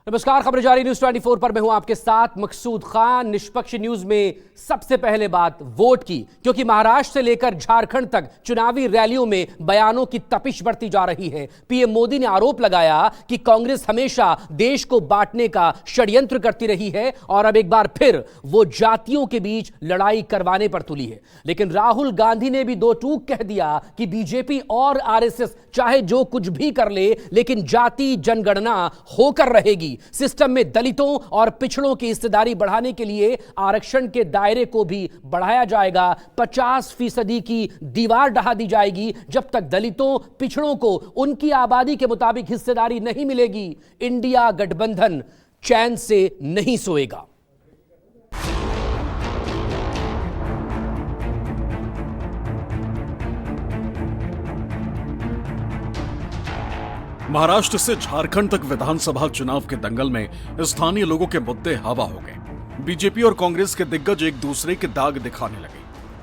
नमस्कार, खबर जारी न्यूज 24 पर मैं हूं आपके साथ मकसूद खान। निष्पक्ष न्यूज में सबसे पहले बात वोट की, क्योंकि महाराष्ट्र से लेकर झारखंड तक चुनावी रैलियों में बयानों की तपिश बढ़ती जा रही है। पीएम मोदी ने आरोप लगाया कि कांग्रेस हमेशा देश को बांटने का षड्यंत्र करती रही है और अब एक बार फिर वो जातियों के बीच लड़ाई करवाने पर तुली है। लेकिन राहुल गांधी ने भी दो टूक कह दिया कि बीजेपी और आरएसएस चाहे जो कुछ भी कर ले, लेकिन जाति जनगणना होकर रहेगी। सिस्टम में दलितों और पिछड़ों की हिस्सेदारी बढ़ाने के लिए आरक्षण के दायरे को भी बढ़ाया जाएगा। 50% की दीवार ढहा दी जाएगी जब तक दलितों पिछड़ों को उनकी आबादी के मुताबिक हिस्सेदारी नहीं मिलेगी। इंडिया गठबंधन चैन से नहीं सोएगा। महाराष्ट्र से झारखंड तक विधानसभा चुनाव के दंगल में स्थानीय लोगों के मुद्दे हवा हो गए। बीजेपी और कांग्रेस के दिग्गज एक दूसरे के दाग दिखाने लगे।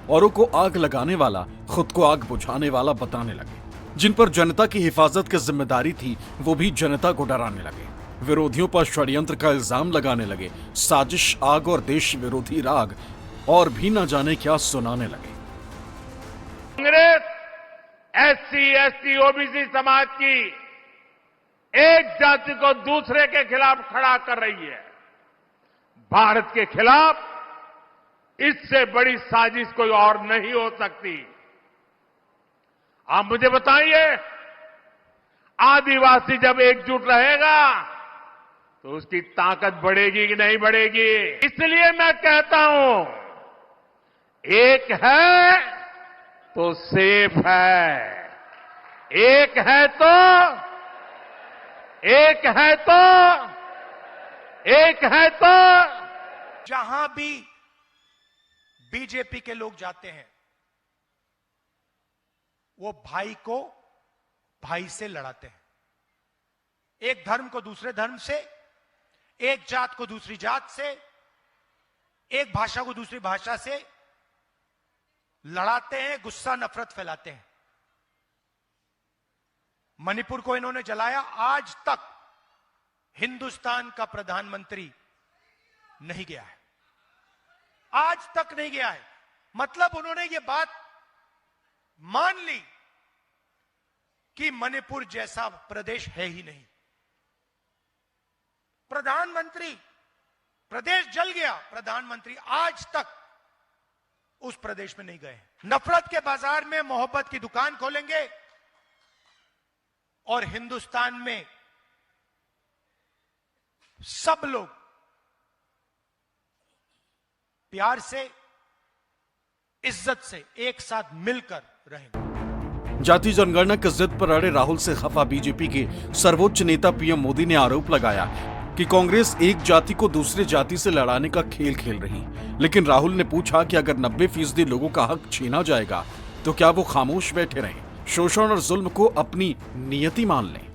औरों को आग लगाने वाला खुद को आग बुझाने वाला बताने लगे। जिन पर जनता की हिफाजत की जिम्मेदारी थी वो भी जनता को डराने लगे। विरोधियों पर षड्यंत्र का इल्जाम लगाने लगे। साजिश, आग और देश विरोधी राग और भी न जाने क्या सुनाने लगे। कांग्रेस SC, ST, OBC समाज की एक जाति को दूसरे के खिलाफ खड़ा कर रही है। भारत के खिलाफ इससे बड़ी साजिश कोई और नहीं हो सकती। आप मुझे बताइए, आदिवासी जब एकजुट रहेगा तो उसकी ताकत बढ़ेगी कि नहीं बढ़ेगी? इसलिए मैं कहता हूं, एक है तो सेफ है, एक है तो जहां भी बीजेपी के लोग जाते हैं वो भाई को भाई से लड़ाते हैं। एक धर्म को दूसरे धर्म से, एक जात को दूसरी जात से, एक भाषा को दूसरी भाषा से लड़ाते हैं, गुस्सा नफरत फैलाते हैं। मणिपुर को इन्होंने जलाया। आज तक हिंदुस्तान का प्रधानमंत्री नहीं गया है, आज तक नहीं गया है। मतलब उन्होंने ये बात मान ली कि मणिपुर जैसा प्रदेश है ही नहीं। प्रधानमंत्री, प्रदेश जल गया, प्रधानमंत्री आज तक उस प्रदेश में नहीं गए। नफरत के बाजार में मोहब्बत की दुकान खोलेंगे और हिंदुस्तान में सब लोग प्यार से, इज्जत से एक साथ मिलकर रहेंगे। जाति जनगणना की जिद पर अड़े राहुल से खफा बीजेपी के सर्वोच्च नेता पीएम मोदी ने आरोप लगाया कि कांग्रेस एक जाति को दूसरे जाति से लड़ाने का खेल खेल रही। लेकिन राहुल ने पूछा कि अगर 90% लोगों का हक छीना जाएगा तो क्या वो खामोश बैठे रहें, शोषण और जुल्म को अपनी नियति मान लें?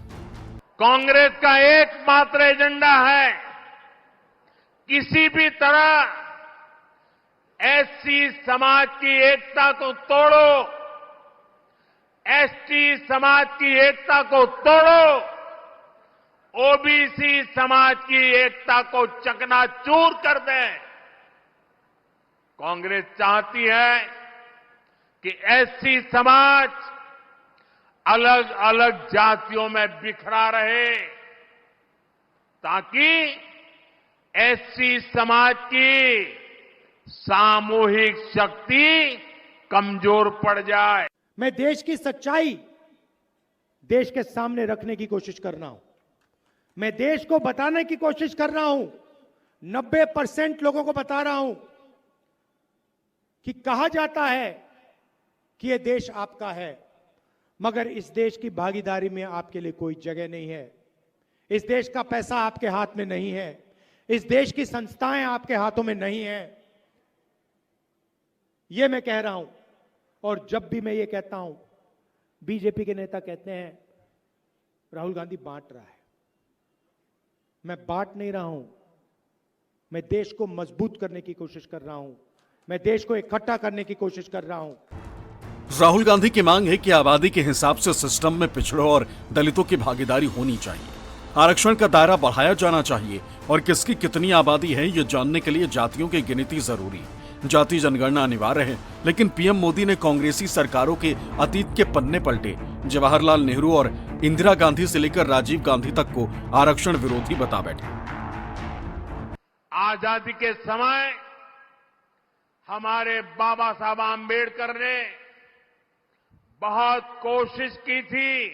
कांग्रेस का एकमात्र एजेंडा है, किसी भी तरह SC समाज की एकता को तोड़ो, ST समाज की एकता को तोड़ो, OBC समाज की एकता को चकनाचूर कर दें। कांग्रेस चाहती है कि SC समाज अलग अलग जातियों में बिखरा रहे, ताकि SC समाज की सामूहिक शक्ति कमजोर पड़ जाए। मैं देश की सच्चाई देश के सामने रखने की कोशिश कर रहा हूं। मैं देश को बताने की कोशिश कर रहा हूं। 90% लोगों को बता रहा हूं कि कहा जाता है कि यह देश आपका है, मगर इस देश की भागीदारी में आपके लिए कोई जगह नहीं है। इस देश का पैसा आपके हाथ में नहीं है। इस देश की संस्थाएं आपके हाथों में नहीं है। यह मैं कह रहा हूं। और जब भी मैं ये कहता हूं, बीजेपी के नेता कहते हैं राहुल गांधी बांट रहा है। मैं बांट नहीं रहा हूं, मैं देश को मजबूत करने की कोशिश कर रहा हूं। मैं देश को इकट्ठा करने की कोशिश कर रहा हूं। राहुल गांधी की मांग है कि आबादी के हिसाब से सिस्टम में पिछड़ों और दलितों की भागीदारी होनी चाहिए। आरक्षण का दायरा बढ़ाया जाना चाहिए और किसकी कितनी आबादी है ये जानने के लिए जातियों की गिनती जरूरी। जाति जनगणना अनिवार्य है, लेकिन पीएम मोदी ने कांग्रेसी सरकारों के अतीत के पन्ने पलटे। जवाहरलाल नेहरू और इंदिरा गांधी से लेकर राजीव गांधी तक को आरक्षण विरोधी बता बैठे। आजादी के समय हमारे बाबा साहब आम्बेडकर ने बहुत कोशिश की थी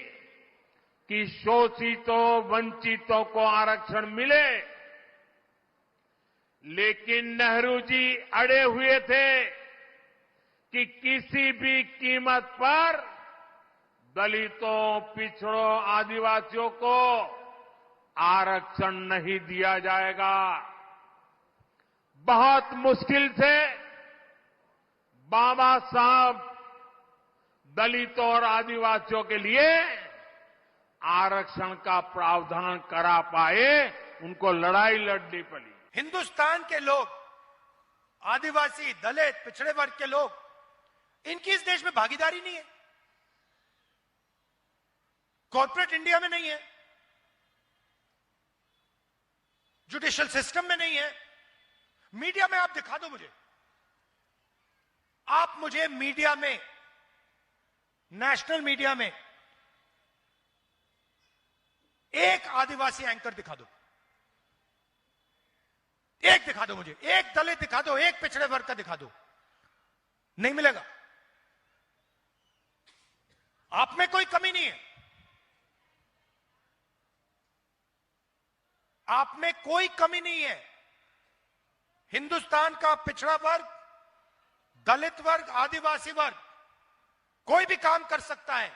कि शोषितों वंचितों को आरक्षण मिले, लेकिन नेहरू जी अड़े हुए थे कि किसी भी कीमत पर दलितों, पिछड़ों, आदिवासियों को आरक्षण नहीं दिया जाएगा। बहुत मुश्किल से बाबा साहब दलितों और आदिवासियों के लिए आरक्षण का प्रावधान करा पाए, उनको लड़ाई लड़नी पड़ी। हिंदुस्तान के लोग, आदिवासी, दलित, पिछड़े वर्ग के लोग, इनकी इस देश में भागीदारी नहीं है। कॉर्पोरेट इंडिया में नहीं है, जुडिशियल सिस्टम में नहीं है, मीडिया में आप दिखा दो मुझे। आप मुझे मीडिया में, नेशनल मीडिया में एक आदिवासी एंकर दिखा दो, एक दिखा दो मुझे, एक दलित दिखा दो, एक पिछड़े वर्ग का दिखा दो, नहीं मिलेगा। आप में कोई कमी नहीं है, आप में कोई कमी नहीं है। हिंदुस्तान का पिछड़ा वर्ग, दलित वर्ग, आदिवासी वर्ग कोई भी काम कर सकता है।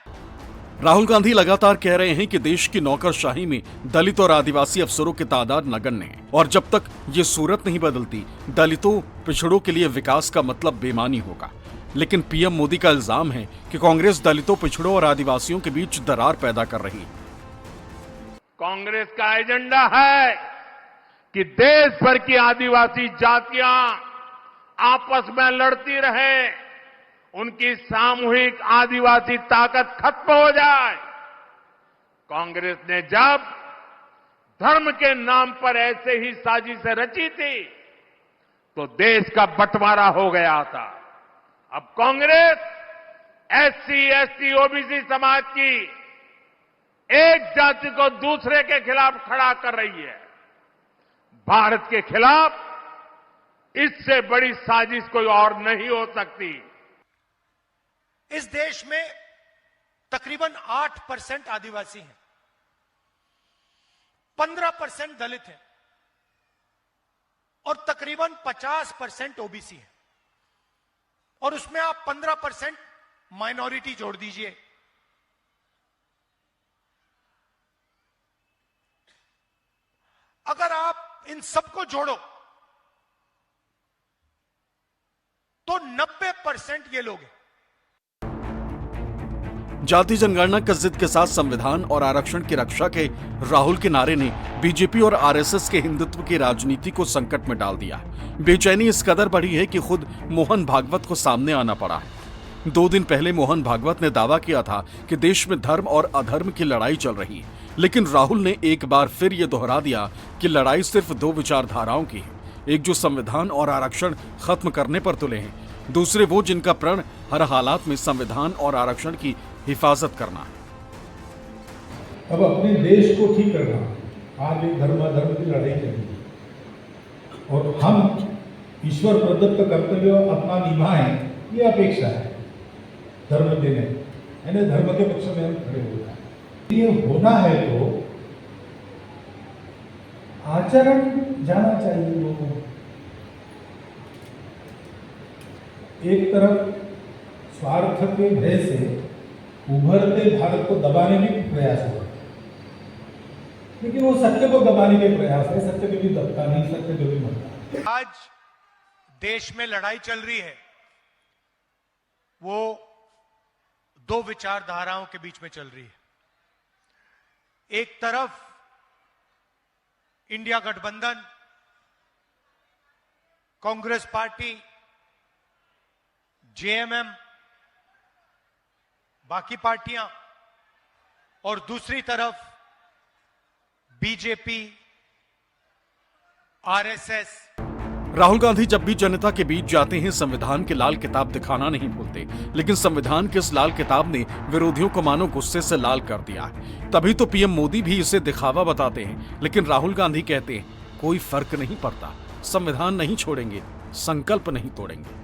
राहुल गांधी लगातार कह रहे हैं कि देश की नौकरशाही में दलित और आदिवासी अफसरों की तादाद नगण्य है और जब तक ये सूरत नहीं बदलती, दलितों, पिछड़ों के लिए विकास का मतलब बेमानी होगा। लेकिन पीएम मोदी का इल्जाम है कि कांग्रेस दलितों, पिछड़ों और आदिवासियों के बीच दरार पैदा कर रही है। कांग्रेस का एजेंडा है कि देश भर की आदिवासी जातियां आपस में लड़ती रहे, उनकी सामूहिक आदिवासी ताकत खत्म हो जाए। कांग्रेस ने जब धर्म के नाम पर ऐसे ही साजिशें रची थी तो देश का बंटवारा हो गया था। अब कांग्रेस एससी, एसटी, ओबीसी समाज की एक जाति को दूसरे के खिलाफ खड़ा कर रही है। भारत के खिलाफ इससे बड़ी साजिश कोई और नहीं हो सकती। इस देश में तकरीबन 8% आदिवासी हैं, 15% दलित हैं और तकरीबन 50% ओबीसी है, और उसमें आप 15% माइनॉरिटी जोड़ दीजिए। अगर आप इन सबको जोड़ो तो 90% ये लोग हैं। जाति जनगणना का जिद के साथ संविधान और आरक्षण की रक्षा के राहुल के नारे ने बीजेपी और आरएसएस के हिंदुत्व की राजनीति को संकट में डाल दिया। बेचैनी इस कदर बढ़ी है कि खुद मोहन भागवत को सामने आना पड़ा। 2 दिन पहले मोहन भागवत ने दावा किया था कि देश में धर्म और अधर्म की लड़ाई चल रही है, लेकिन राहुल ने एक बार फिर ये दोहरा दिया कि लड़ाई सिर्फ 2 विचारधाराओं की है। एक जो संविधान और आरक्षण खत्म करने पर तुले हैं, दूसरे वो जिनका प्रण हर हालात में संविधान और आरक्षण की हिफाजत करना है। अब अपने देश को ठीक करना, आज एक धर्माधर्म की लड़ाई चल रही है और हम ईश्वर प्रदत्त कर्तव्य अपना निभाएं, ये अपेक्षा है धर्म देने, यानी धर्म के पक्ष में हम खड़े होना है। ये होना है तो आचरण जाना चाहिए लोगों को। एक तरफ स्वार्थ के भय से उभरते भारत को दबाने के प्रयास हो, लेकिन वो सत्य को दबाने के प्रयास है। सत्य कभी दबता नहीं, सत्य कभी मरता। आज देश में लड़ाई चल रही है, वो 2 विचारधाराओं के बीच में चल रही है। एक तरफ इंडिया गठबंधन, कांग्रेस पार्टी, जेएमएम, बाकी पार्टियां, और दूसरी तरफ बीजेपी, आरएसएस, राहुल गांधी जब भी जनता के बीच जाते हैं संविधान की लाल किताब दिखाना नहीं भूलते, लेकिन संविधान की इस लाल किताब ने विरोधियों को मानो गुस्से से लाल कर दिया है। तभी तो पीएम मोदी भी इसे दिखावा बताते हैं, लेकिन राहुल गांधी कहते हैं कोई फर्क नहीं पड़ता, संविधान नहीं छोड़ेंगे, संकल्प नहीं तोड़ेंगे।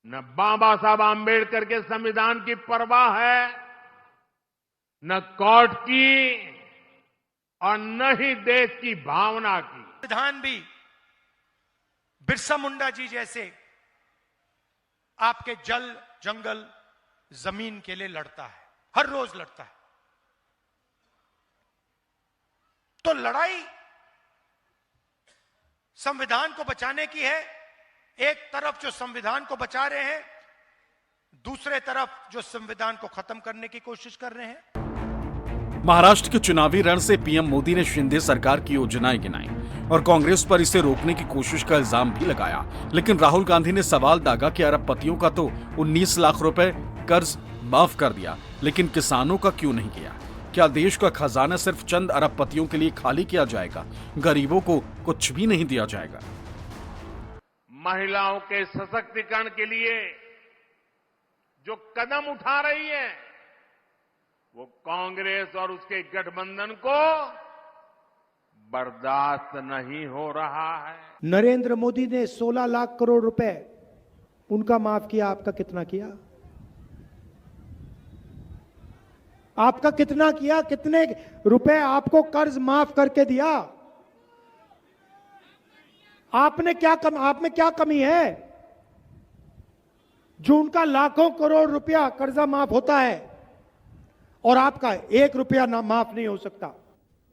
न बाबा साहब आम्बेडकर के संविधान की परवाह है, न कोर्ट की और न ही देश की भावना की। संविधान भी बिरसा मुंडा जी जैसे आपके जल, जंगल, जमीन के लिए लड़ता है, हर रोज लड़ता है। तो लड़ाई संविधान को बचाने की है। एक तरफ जो संविधान को बचा रहे हैं, दूसरे तरफ जो संविधान को खत्म करने की कोशिश कर रहे हैं। महाराष्ट्र के चुनावी रण से पीएम मोदी ने शिंदे सरकार की योजनाएं गिनाई और कांग्रेस पर इसे रोकने की कोशिश का इल्जाम भी लगाया, लेकिन राहुल गांधी ने सवाल दागा कि अरबपतियों का तो 19 लाख रुपए कर्ज माफ कर दिया, लेकिन किसानों का क्यों नहीं किया? क्या देश का खजाना सिर्फ चंद अरबपतियों के लिए खाली किया जाएगा? गरीबों को कुछ भी नहीं दिया जाएगा? महिलाओं के सशक्तिकरण के लिए जो कदम उठा रही है, वो कांग्रेस और उसके गठबंधन को बर्दाश्त नहीं हो रहा है। नरेंद्र मोदी ने 16 लाख करोड़ रुपए उनका माफ किया, आपका कितना किया? आपका कितना किया? कितने रुपए आपको कर्ज माफ करके दिया? आप में क्या कमी है जो उनका लाखों करोड़ रुपया कर्जा माफ होता है और आपका 1 रुपया ना माफ नहीं हो सकता?